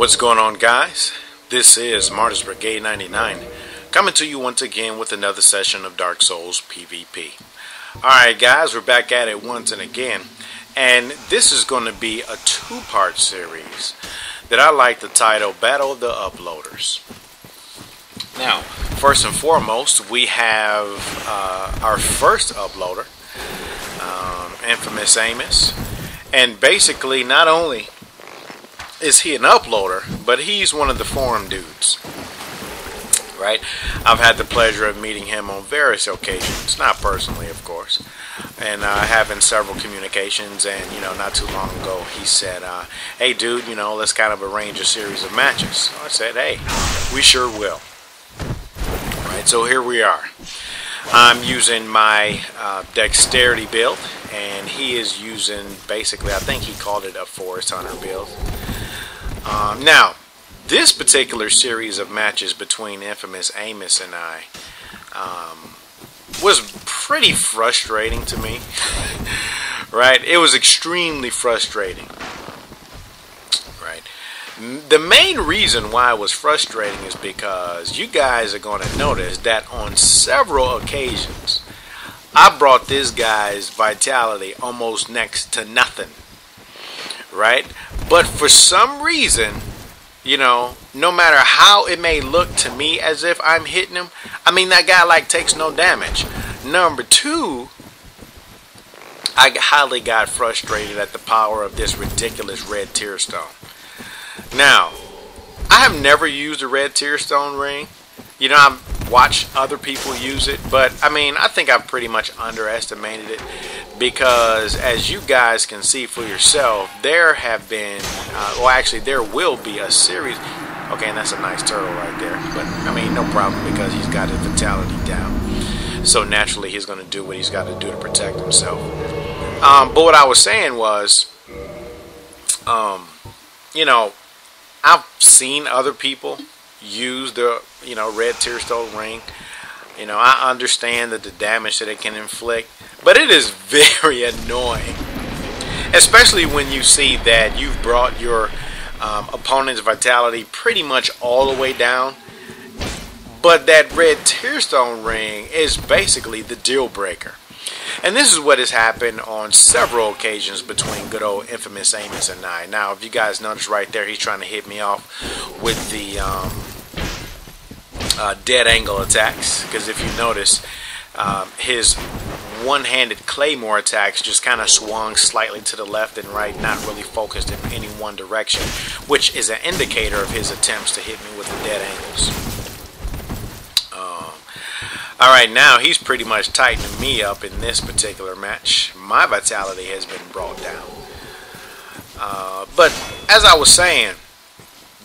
What's going on, guys? This is MartyrsBrigade99 coming to you once again with another session of Dark Souls PvP. Alright guys, we're back at it once and again, and this is going to be a two-part series that I like to title Battle of the Uploaders. Now, first and foremost, we have our first uploader, TehInfamousAmos, and basically not only is he an uploader, but he's one of the forum dudes, right? I've had the pleasure of meeting him on various occasions, not personally of course, and having several communications. And not too long ago he said, hey dude, let's kind of arrange a series of matches. So I said, hey, we sure will. Right, so here we are. I'm using my dexterity build, and he is using basically, I think he called it a forest hunter build. Now, this particular series of matches between TehInfamousAmos and I was pretty frustrating to me. Right? It was extremely frustrating. Right? The main reason why it was frustrating is because you guys are going to notice that on several occasions I brought this guy's vitality almost next to nothing. Right? But for some reason, no matter how it may look to me as if I'm hitting him, I mean, that guy takes no damage. Number two, I highly got frustrated at the power of this ridiculous red tear stone. Now, I have never used a red tear stone ring. I've watched other people use it, but I mean, I think I've pretty much underestimated it, because as you guys can see for yourself, there have been, well actually there will be a series. Okay, and that's a nice turtle right there, but I mean, no problem, because he's got his vitality down, so naturally he's going to do what he's got to do to protect himself. But what I was saying was, I've seen other people use the red tear stone ring. I understand that the damage that it can inflict, but it is very annoying, especially when you see that you've brought your opponent's vitality pretty much all the way down, but that red tear stone ring is basically the deal breaker. And this is what has happened on several occasions between good old TehInfamousAmos and I. Now, if you guys notice right there, he's trying to hit me off with the dead angle attacks, because if you notice, his one-handed claymore attacks just kind of swung slightly to the left and right, not really focused in any one direction, which is an indicator of his attempts to hit me with the dead angles. Alright, now he's pretty much tightening me up in this particular match. My vitality has been brought down. But as I was saying,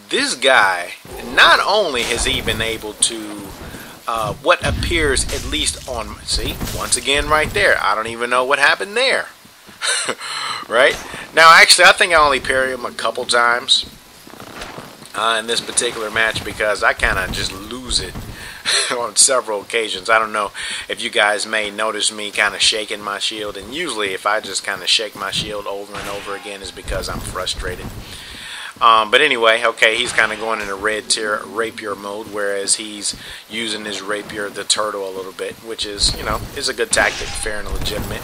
this guy, not only has he been able to, what appears at least on, see, once again right there, I don't even know what happened there. Right? Now actually I think I only parried him a couple times in this particular match, because I kind of just lose it on several occasions. I don't know if you guys may notice me kind of shaking my shield, and usually if I just kind of shake my shield over and over again is because I'm frustrated. But anyway, okay, he's kind of going in a red tear rapier mode, whereas he's using his rapier, the turtle, a little bit, which is, is a good tactic, fair and legitimate.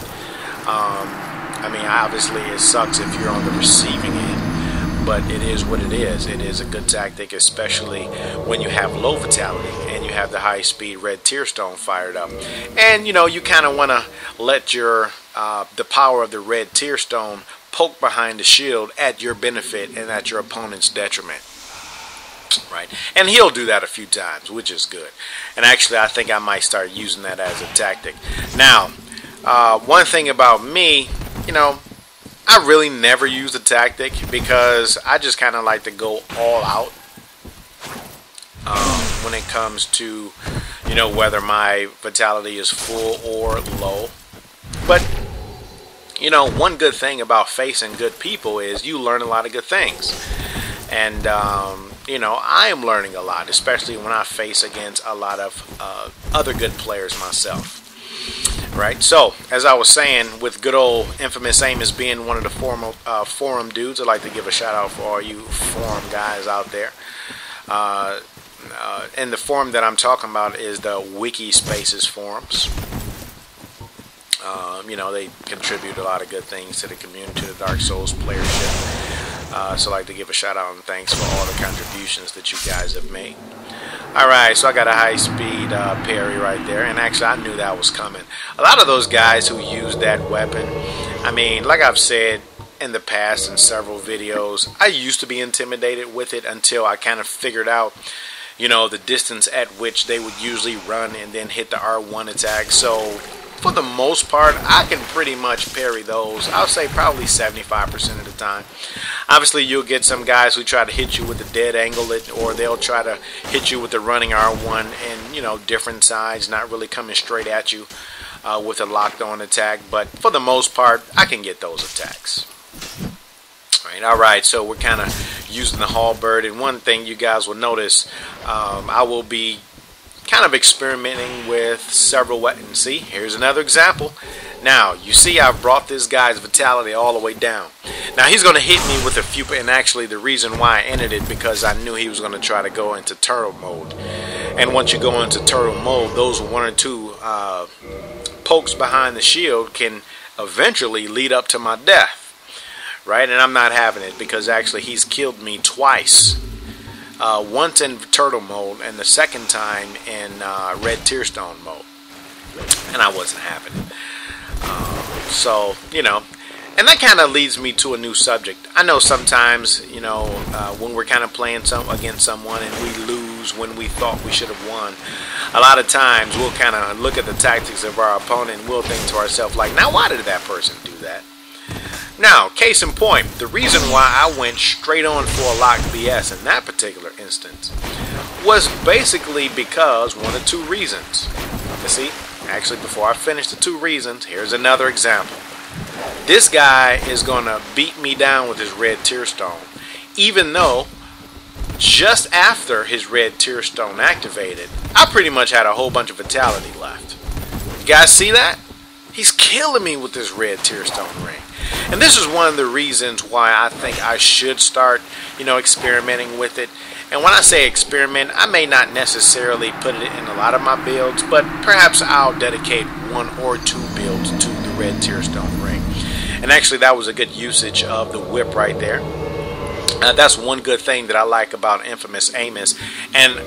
I mean, obviously it sucks if you're on the receiving end, but it is what it is. It is a good tactic, especially when you have low vitality and you have the high speed red tear stone fired up. And you kind of want to let your the power of the red tear stone poke behind the shield at your benefit and at your opponent's detriment. Right? And he'll do that a few times, which is good. And actually I think I might start using that as a tactic. Now, one thing about me, I really never use a tactic, because I just kind of like to go all out when it comes to, whether my vitality is full or low. But, one good thing about facing good people is you learn a lot of good things. And, I am learning a lot, especially when I face against a lot of other good players myself. Right, so as I was saying, with good old Infamous Amos being one of the forum dudes, I'd like to give a shout out for all you forum guys out there. And the forum that I'm talking about is the Wiki Spaces forums. You know, they contribute a lot of good things to the community, to the Dark Souls playership. So I'd like to give a shout out and thanks for all the contributions that you guys have made. Alright, so I got a high-speed parry right there, and actually I knew that was coming. A lot of those guys who use that weapon, I mean, like I've said in the past in several videos, I used to be intimidated with it until I kind of figured out, you know, the distance at which they would usually run and then hit the R1 attack. So for the most part, I can pretty much parry those. I'll say probably 75% of the time. Obviously, you'll get some guys who try to hit you with the dead angle, or they'll try to hit you with the running R1 and, you know, different sides, not really coming straight at you with a locked on attack. But for the most part, I can get those attacks. Alright, so we're kind of using the halberd, and one thing you guys will notice, I will be kind of experimenting with several weapons. See, here's another example. Now, you see I've brought this guy's vitality all the way down. Now, he's going to hit me with a few, and actually the reason why I ended it because I knew he was going to try to go into turtle mode. And once you go into turtle mode, those one or two pokes behind the shield can eventually lead up to my death. Right, and I'm not having it because actually he's killed me twice. Once in turtle mode and the second time in red tearstone mode, and I wasn't having it. So, you know, and that kind of leads me to a new subject. I know sometimes, you know, when we're kind of playing against someone and we lose when we thought we should have won, a lot of times we'll kind of look at the tactics of our opponent and we'll think to ourselves like, now why did that person do that? Now, case in point, the reason why I went straight on for a locked BS in that particular instance was basically because one of two reasons. You see, actually before I finish the two reasons, here's another example. This guy is going to beat me down with his red tearstone, even though just after his red tearstone activated, I pretty much had a whole bunch of vitality left. You guys see that? He's killing me with this red tearstone ring. And this is one of the reasons why I think I should start, you know, experimenting with it. And when I say experiment, I may not necessarily put it in a lot of my builds, but perhaps I'll dedicate one or two builds to the red tearstone ring. And actually that was a good usage of the whip right there. That's one good thing that I like about Infamous Amos, and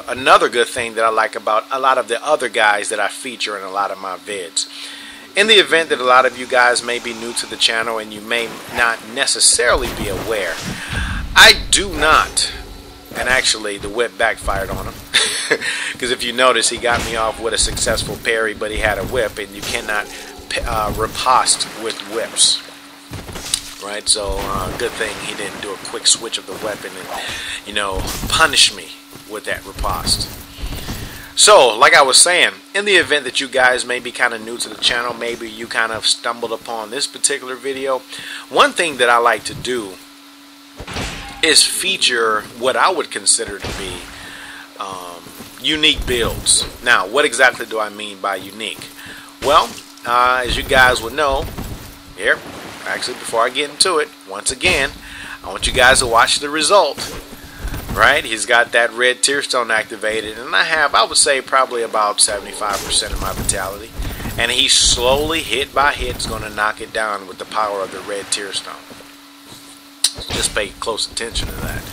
another good thing that I like about a lot of the other guys that I feature in a lot of my vids. In the event that a lot of you guys may be new to the channel and you may not necessarily be aware, I do not, and actually the whip backfired on him, because if you notice he got me off with a successful parry, but he had a whip, and you cannot riposte with whips. Right, so good thing he didn't do a quick switch of the weapon and, you know, punish me with that riposte. So, like I was saying, in the event that you guys may be kind of new to the channel, maybe you kind of stumbled upon this particular video, one thing that I like to do is feature what I would consider to be unique builds. Now, what exactly do I mean by unique? Well, as you guys will know, here, actually before I get into it, once again, I want you guys to watch the result. Right, he's got that red tearstone activated, and I would say probably about 75% of my vitality, and he slowly, hit by hit, is going to knock it down with the power of the red tearstone. Just pay close attention to that.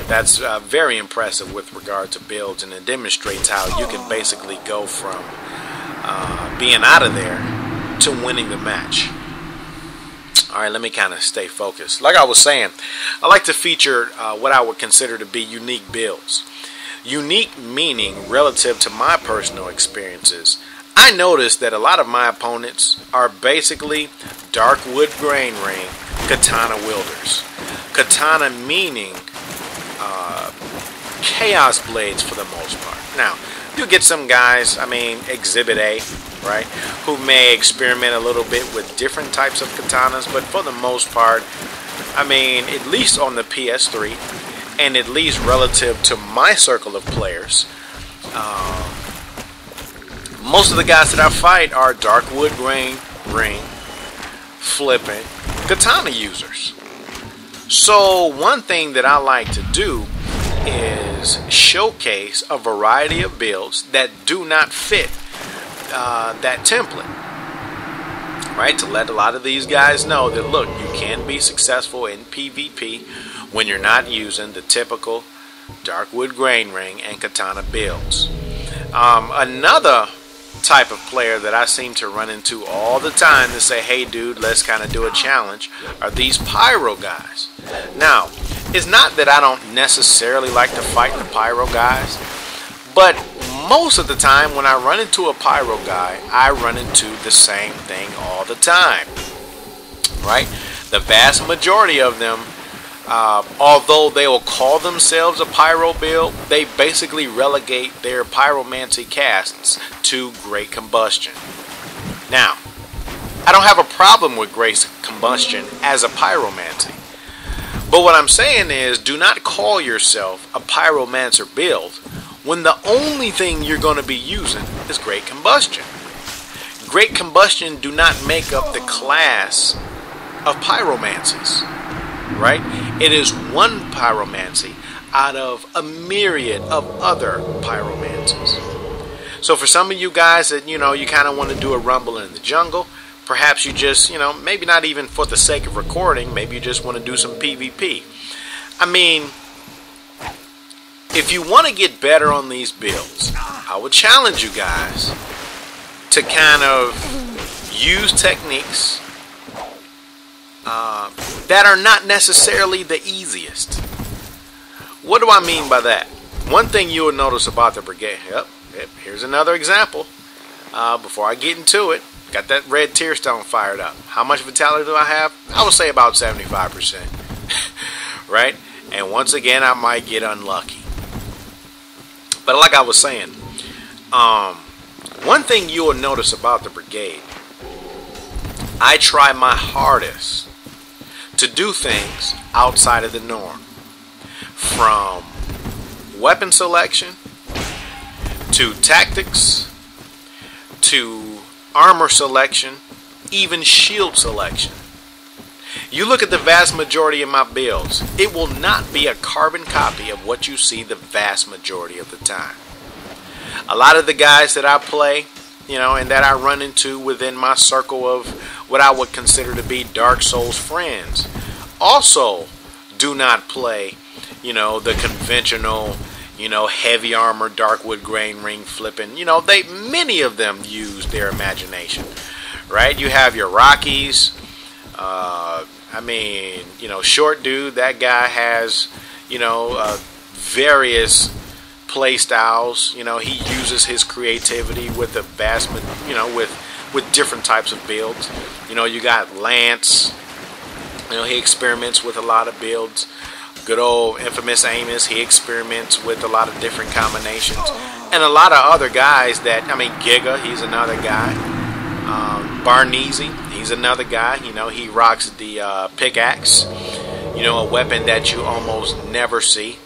That's very impressive with regard to builds, and it demonstrates how you can basically go from being out of there to winning the match. Alright, let me kind of stay focused. Like I was saying, I like to feature what I would consider to be unique builds. Unique meaning relative to my personal experiences. I noticed that a lot of my opponents are basically Darkwood Grain Ring Katana wielders. Katana meaning Chaos Blades for the most part. Now, you get some guys, I mean, Exhibit A, right, who may experiment a little bit with different types of katanas, but for the most part, I mean, at least on the PS3, and at least relative to my circle of players, Most of the guys that I fight are dark wood grain, ring, flipping, katana users. So one thing that I like to do is showcase a variety of builds that do not fit that template, right? To let a lot of these guys know that, look, you can be successful in PvP when you're not using the typical dark wood grain ring and katana builds. Another type of player that I seem to run into all the time to say, hey dude, let's kind of do a challenge, are these pyro guys. Now, it's not that I don't necessarily like to fight the pyro guys, but most of the time when I run into a pyro guy, I run into the same thing all the time, right? The vast majority of them, although they will call themselves a pyro build, they basically relegate their pyromancy casts to great combustion. Now, I don't have a problem with great combustion as a pyromancy, but what I'm saying is, do not call yourself a pyromancer build when the only thing you're going to be using is great combustion. Great combustion do not make up the class of pyromancies, right? It is one pyromancy out of a myriad of other pyromancies. So for some of you guys that, you kind of want to do a rumble in the jungle, perhaps you just, maybe not even for the sake of recording, maybe you just want to do some PvP. I mean, if you want to get better on these builds, I would challenge you guys to kind of use techniques that are not necessarily the easiest. What do I mean by that? One thing you will notice about the brigade, here's another example. Before I get into it, got that red tear stone fired up. How much vitality do I have? I would say about 75%. Right? And once again, I might get unlucky. But like I was saying, one thing you will notice about the brigade, I try my hardest to do things outside of the norm. From weapon selection, to tactics, to armor selection, even shield selection. You look at the vast majority of my builds, it will not be a carbon copy of what you see the vast majority of the time. A lot of the guys that I play, and that I run into within my circle of what I would consider to be Dark Souls friends, also do not play, the conventional, heavy armor, dark wood grain ring flipping. Many of them use their imagination, right? You have your Rockies. Short dude, that guy has, various play styles. He uses his creativity with the vast, with different types of builds. You got Lance. He experiments with a lot of builds. Good old TehInfamousAmos, he experiments with a lot of different combinations. And a lot of other guys that, Giga, he's another guy. Barneasy, he's another guy. He rocks the pickaxe, a weapon that you almost never see.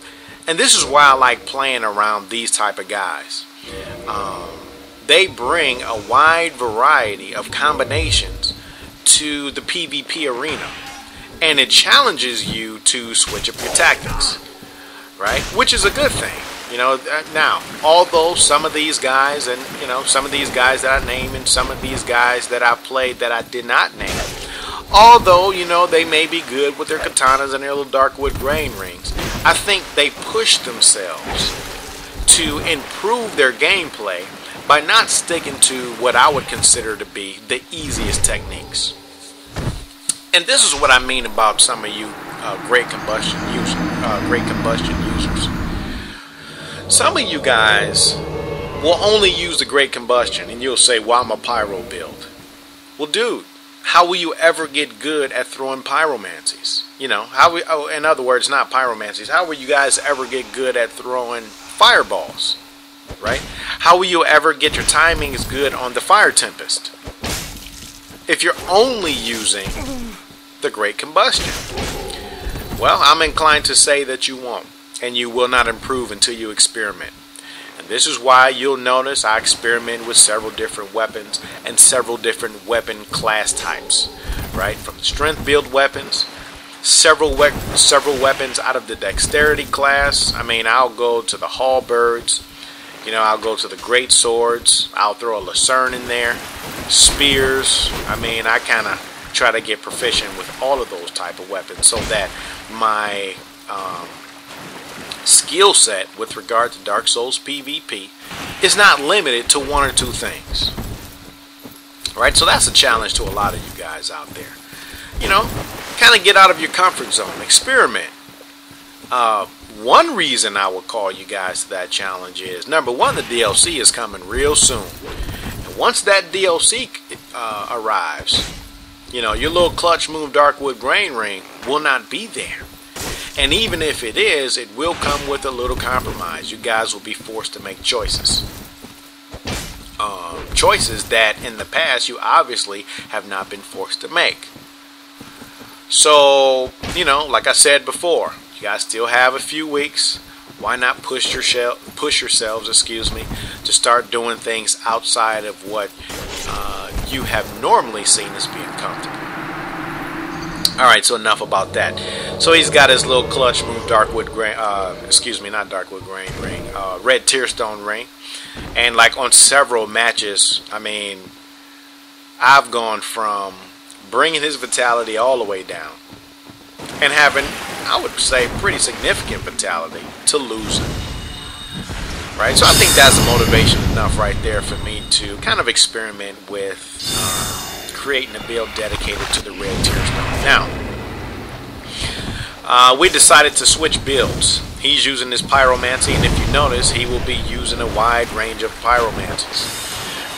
And this is why I like playing around these type of guys. They bring a wide variety of combinations to the PvP arena. And it challenges you to switch up your tactics, right? Which is a good thing. Now, although some of these guys and, some of these guys that I name and some of these guys that I played that I did not name, although, they may be good with their katanas and their little dark wood grain rings, I think they push themselves to improve their gameplay by not sticking to what I would consider to be the easiest techniques. And this is what I mean about some of you great combustion users. Some of you guys will only use the great combustion, and you'll say, well, I'm a pyro build. Well, dude, how will you ever get good at throwing pyromancies? In other words, not pyromancies. How will you guys ever get good at throwing fireballs? Right? How will you ever get your timing as good on the fire tempest if you're only using the great combustion? Well, I'm inclined to say that you won't, and you will not improve until you experiment. And this is why you'll notice I experiment with several different weapons and several different weapon class types, right? From strength build weapons, several weapons out of the dexterity class. I mean, I'll go to the halberds, you know, I'll go to the great swords, I'll throw a lucerne in there, spears. I mean, I kind of try to get proficient with all of those type of weapons so that my skill set with regard to Dark Souls PvP is not limited to one or two things. Right? So that's a challenge to a lot of you guys out there. You know, kind of get out of your comfort zone, experiment. One reason I would call you guys to that challenge is, number one, the DLC is coming real soon. And once that DLC arrives, you know, your little clutch move Darkwood Grain Ring will not be there. And even if it is, it will come with a little compromise. You guys will be forced to make choices. Choices that in the past you obviously have not been forced to make. So, you know, like I said before, you guys still have a few weeks. Why not push yourselves, to start doing things outside of what you have normally seen as being comfortable. Alright, so enough about that. So he's got his little clutch move, Darkwood Grain, not Darkwood Grain Ring, Red Tearstone Ring. And like on several matches, I mean, I've gone from bringing his vitality all the way down and having, I would say, pretty significant vitality to losing. Right, so I think that's motivation enough right there for me to kind of experiment with creating a build dedicated to the Red Tearstone. Now, we decided to switch builds. He's using his pyromancy, and if you notice, he will be using a wide range of pyromancies.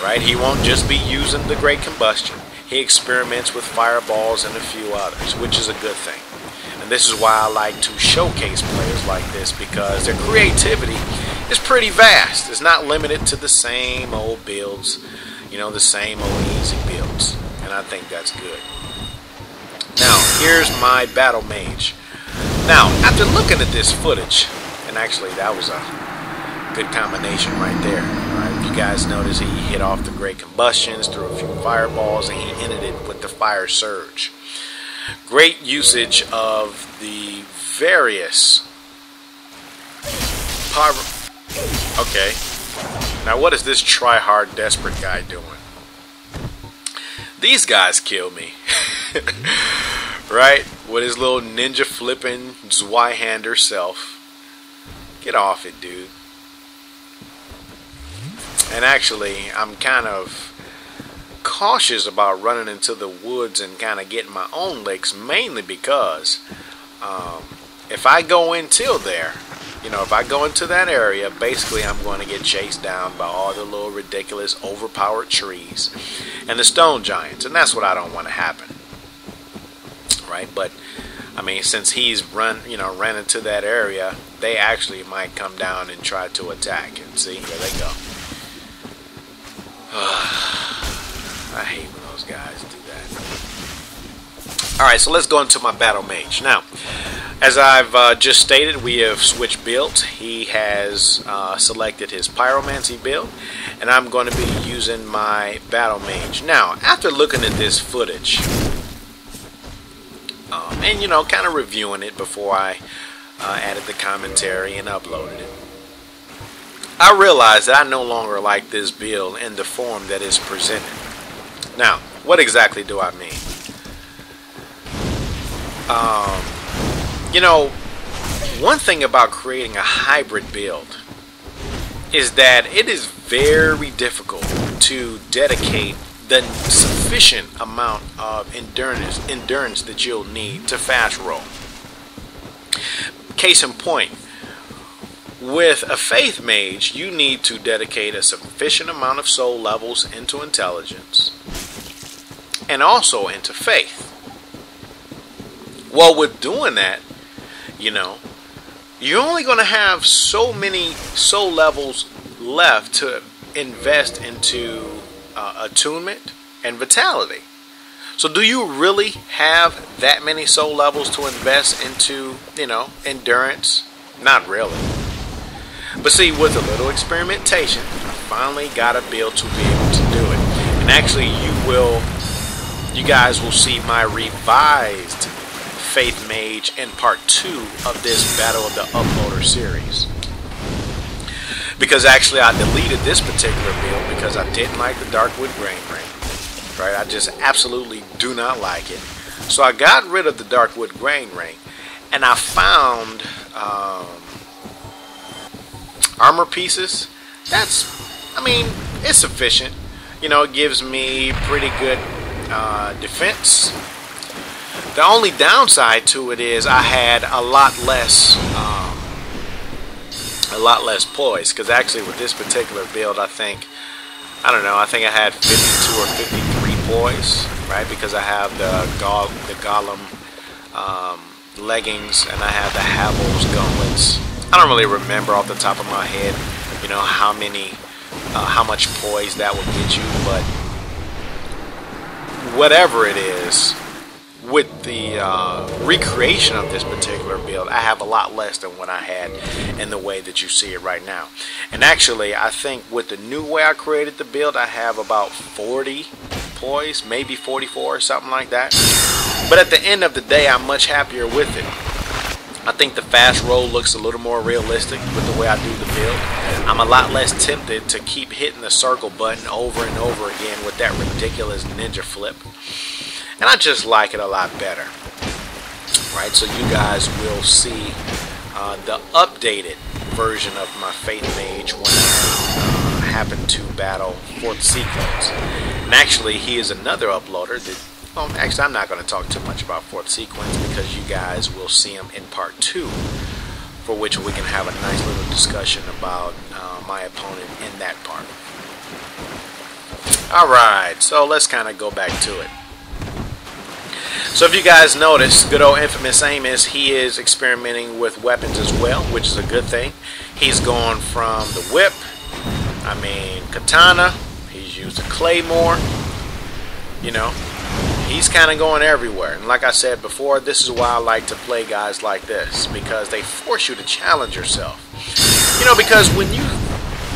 Right, he won't just be using the Great Combustion. He experiments with fireballs and a few others, which is a good thing. And this is why I like to showcase players like this, because their creativity is pretty vast. It's not limited to the same old builds, you know, the same old easy builds. And I think that's good. Now, here's my battle mage. Now, after looking at this footage, and actually that was a good combination right there. Right? You guys notice he hit off the Great Combustions, threw a few fireballs, and he ended it with the Fire Surge. Great usage of the various Okay. Now what is this try-hard desperate guy doing? These guys kill me. Right? With his little ninja flipping Zweihander self. Get off it, dude. And actually, I'm kind of cautious about running into the woods and kind of getting my own licks, mainly because if I go until there, you know, if I go into that area, basically I'm going to get chased down by all the little ridiculous overpowered trees and the stone giants, and that's what I don't want to happen. Right? But I mean, since he's ran into that area, they actually might come down and try to attack. And see, there they go. I hate when those guys do that. Alright, so let's go into my battle mage. Now, as I've just stated, we have switched builds. He has selected his pyromancy build, and I'm going to be using my battle mage. Now, after looking at this footage, and you know, kind of reviewing it before I added the commentary and uploaded it, I realized that I no longer like this build in the form that is presented. Now, what exactly do I mean? You know, one thing about creating a hybrid build is that it is very difficult to dedicate the sufficient amount of endurance that you'll need to fast roll. Case in point, with a faith mage, you need to dedicate a sufficient amount of soul levels into intelligence and also into faith. Well, with doing that, you know, you're only going to have so many soul levels left to invest into attunement and vitality. So do you really have that many soul levels to invest into, you know, endurance? Not really. But see, with a little experimentation, I finally got a build to be able to do it. And actually, you guys will see my revised Faith Mage in part 2 of this Battle of the Uploader series. Because actually I deleted this particular build because I didn't like the Darkwood Grain Ring. Right? I just absolutely do not like it. So I got rid of the Darkwood Grain Ring, and I found armor pieces. I mean, it's sufficient. You know, it gives me pretty good defense. The only downside to it is I had a lot less poise, because actually with this particular build, I think I had 52 or 53 poise, right? Because I have the Golem leggings, and I have the Havel's gauntlets. I don't really remember off the top of my head, you know, how much poise that will get you, but whatever it is, with the recreation of this particular build, I have a lot less than what I had in the way that you see it right now. And actually, I think with the new way I created the build, I have about 40 poise, maybe 44 or something like that. But at the end of the day, I'm much happier with it. I think the fast roll looks a little more realistic with the way I do the build. I'm a lot less tempted to keep hitting the circle button over and over again with that ridiculous ninja flip. And I just like it a lot better. Right, so you guys will see the updated version of my Faith Mage when I happen to battle 4th Sequence. And actually, he is another uploader that, well, actually I'm not going to talk too much about 4th Sequence because you guys will see him in part 2, for which we can have a nice little discussion about my opponent in that part. Alright, so let's kind of go back to it. So if you guys notice, good old TehInfamousAmos, he is experimenting with weapons as well, which is a good thing. He's going from the whip, katana, he's used a claymore, you know, he's kind of going everywhere. And like I said before, this is why I like to play guys like this, because they force you to challenge yourself. You know, because when you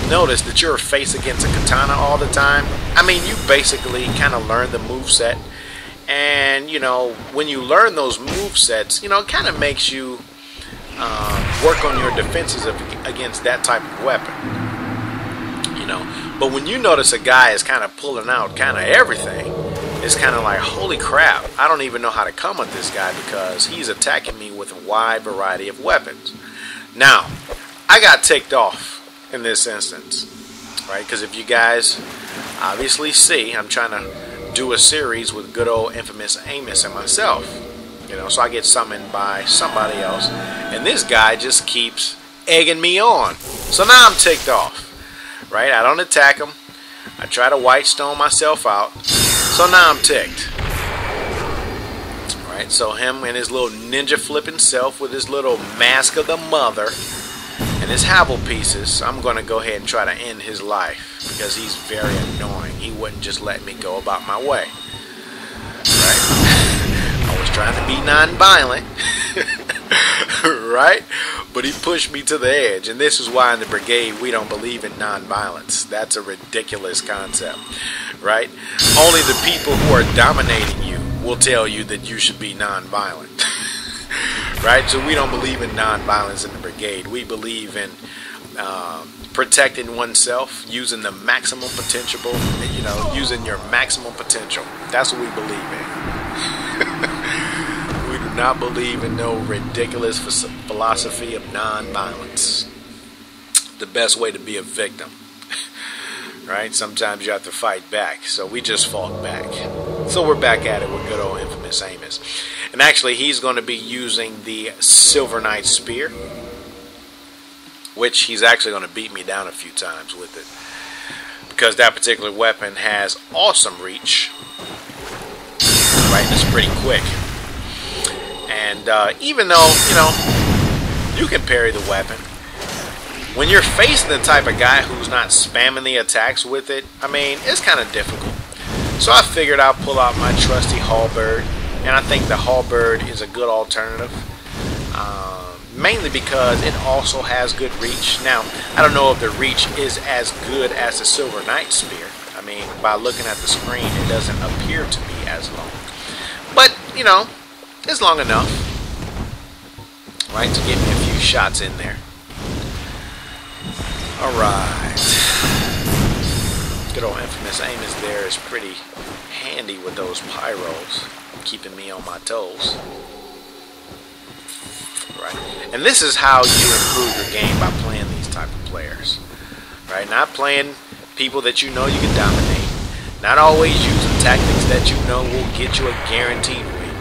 notice that you're faced against a katana all the time, you basically kind of learn the moveset. And, you know, when you learn those movesets, you know, it kind of makes you work on your defenses against that type of weapon. You know, but when you notice a guy is kind of pulling out kind of everything, it's kind of like, holy crap, I don't even know how to come at this guy because he's attacking me with a wide variety of weapons. Now, I got ticked off in this instance, right? Because if you guys obviously see, I'm trying to do a series with good old TehInfamousAmos and myself, you know, so I get summoned by somebody else, and this guy just keeps egging me on. So now I'm ticked off, right? I don't attack him. I try to white stone myself out. So now I'm ticked. Right? So him and his little ninja flipping self with his little mask of the mother and his Havel pieces, I'm going to go ahead and try to end his life because he's very annoying. He wouldn't just let me go about my way. Right? I was trying to be non-violent. Right? But he pushed me to the edge. And this is why in the brigade we don't believe in non-violence. That's a ridiculous concept. Right? Only the people who are dominating you will tell you that you should be non-violent. Right? So we don't believe in non-violence in the brigade. We believe in protecting oneself, using the maximum potential, you know, using your maximum potential. That's what we believe in. We do not believe in no ridiculous philosophy of non-violence. The best way to be a victim. Right? Sometimes you have to fight back. So we just fought back. So we're back at it with good old TehInfamousAmos. And actually, he's going to be using the Silver Knight Spear, which he's actually going to beat me down a few times with it, because that particular weapon has awesome reach. Right? It's pretty quick. And even though, you know, you can parry the weapon, when you're facing the type of guy who's not spamming the attacks with it, it's kind of difficult. So I figured I'd pull out my trusty halberd, and I think the halberd is a good alternative. mainly because it also has good reach. Now, I don't know if the reach is as good as the Silver Knight Spear. I mean, by looking at the screen, it doesn't appear to be as long. But, you know, it's long enough, right, to get me a few shots in there. Alright. Good old Infamous Amos there is pretty handy with those pyros, keeping me on my toes. Right. And this is how you improve your game, by playing these type of players. Right? Not playing people that you know you can dominate. Not always using tactics that you know will get you a guaranteed win.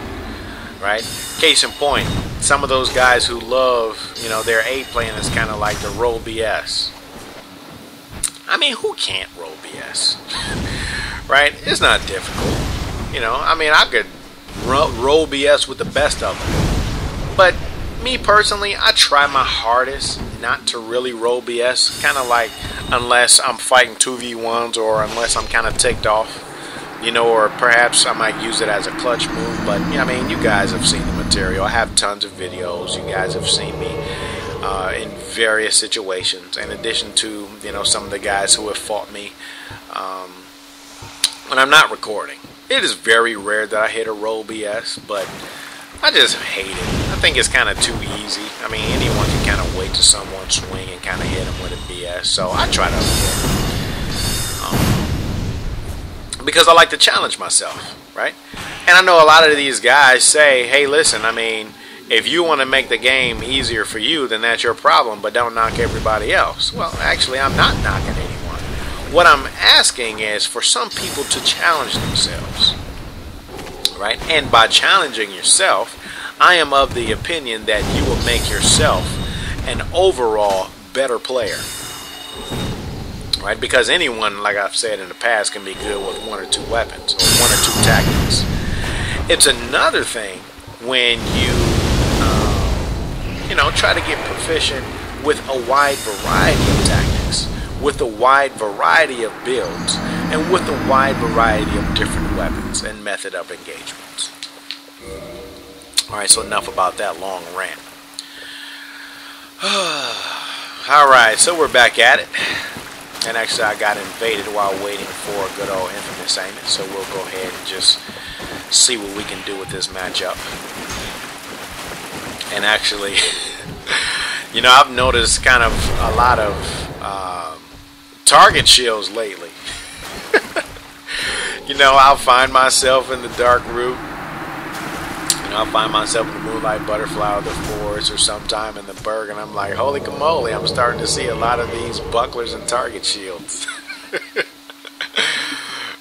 Right? Case in point, some of those guys who love, you know, their A playing is kind of like the roll BS. I mean, who can't roll BS? Right? It's not difficult. You know, I mean, I could roll BS with the best of them. But me personally, I try my hardest not to really roll BS. Kind of like, unless I'm fighting 2v1s or unless I'm kind of ticked off. You know, or perhaps I might use it as a clutch move. But, I mean, you guys have seen the material. I have tons of videos. You guys have seen me in various situations. In addition to, you know, some of the guys who have fought me when I'm not recording. It is very rare that I hit a roll BS, but I just hate it. I think it's kind of too easy. I mean, anyone can kind of wait till someone swing and kind of hit them with a BS. So I try to avoid it. Because I like to challenge myself, right? And I know a lot of these guys say, hey, listen, I mean, if you want to make the game easier for you, then that's your problem, but don't knock everybody else. Well, actually, I'm not knocking anyone. What I'm asking is for some people to challenge themselves. Right? And by challenging yourself, I am of the opinion that you will make yourself an overall better player. Right? Because anyone, like I've said in the past, can be good with one or two weapons or one or two tactics. It's another thing when you know, try to get proficient with a wide variety of tactics, with a wide variety of builds, and with a wide variety of different weapons and method of engagements. Alright, so enough about that long rant. Alright, so we're back at it. And actually I got invaded while waiting for good old Infamous Amos, so we'll go ahead and just see what we can do with this matchup. And actually, you know, I've noticed kind of a lot of target shields lately. You know, I'll find myself in the dark route. You know, I'll find myself in the Moonlight Butterfly or the Forest or sometime in the Berg, and I'm like, holy camoly, I'm starting to see a lot of these bucklers and target shields.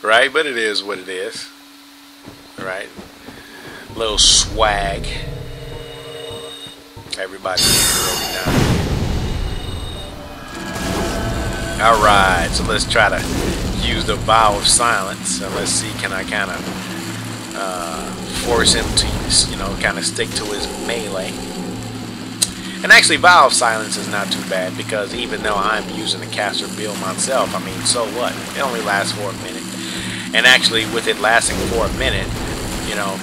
Right? But it is what it is. Right? Little swag. Everybody needs it every now and then. Alright, so let's try to use the Vow of Silence. And let's see, can I kind of force him to, you know, kind of stick to his melee. And actually, Vow of Silence is not too bad, because even though I'm using the caster build myself, I mean, so what? It only lasts for a minute. And actually, with it lasting for a minute, you know,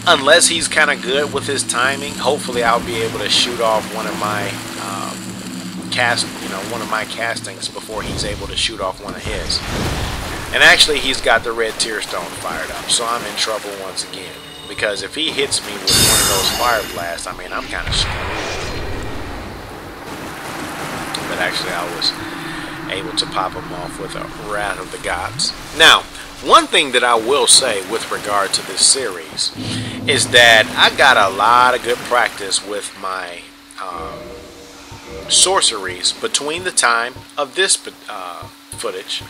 unless he's kind of good with his timing, hopefully I'll be able to shoot off one of my one of my castings before he's able to shoot off one of his. And actually, he's got the red tear stone fired up, so I'm in trouble once again. Because if he hits me with one of those fire blasts, I mean, I'm kind of screwed. But actually, I was able to pop him off with a Wrath of the Gods. Now, one thing that I will say with regard to this series is that I got a lot of good practice with my sorceries between the time of this footage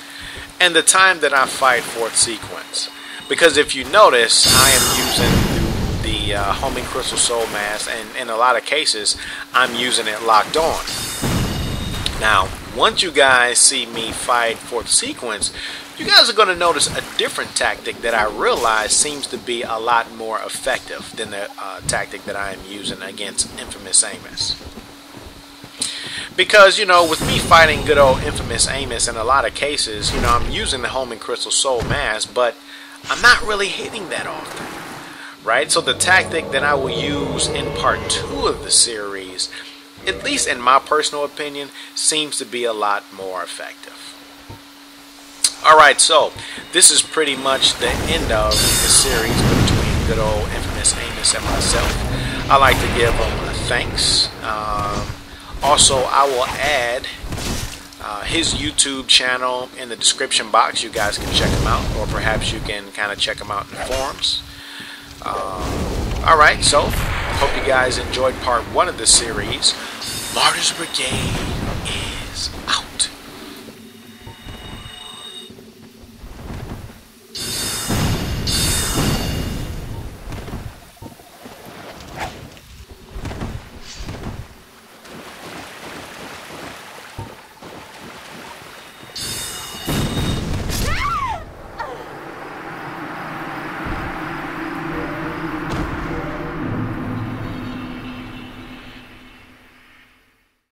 and the time that I fight fourth sequence. Because if you notice, I am using the Homing Crystal Soul Mask, and in a lot of cases, I'm using it locked on. Now, once you guys see me fight fourth sequence, you guys are going to notice a different tactic that I realize seems to be a lot more effective than the tactic that I am using against Infamous Amos. Because, you know, with me fighting good old Infamous Amos, in a lot of cases, you know, I'm using the Homing Crystal Soul Mask, but I'm not really hitting that often. Right? So the tactic that I will use in part 2 of the series series, at least in my personal opinion, seems to be a lot more effective. Alright, so this is pretty much the end of the series between good old Infamous Amos and myself. I like to give him thanks. Also, I will add his YouTube channel in the description box. You guys can check him out, or perhaps you can kind of check him out in the forums. Alright, so hope you guys enjoyed part 1 of this series. Martyrs Brigade is out.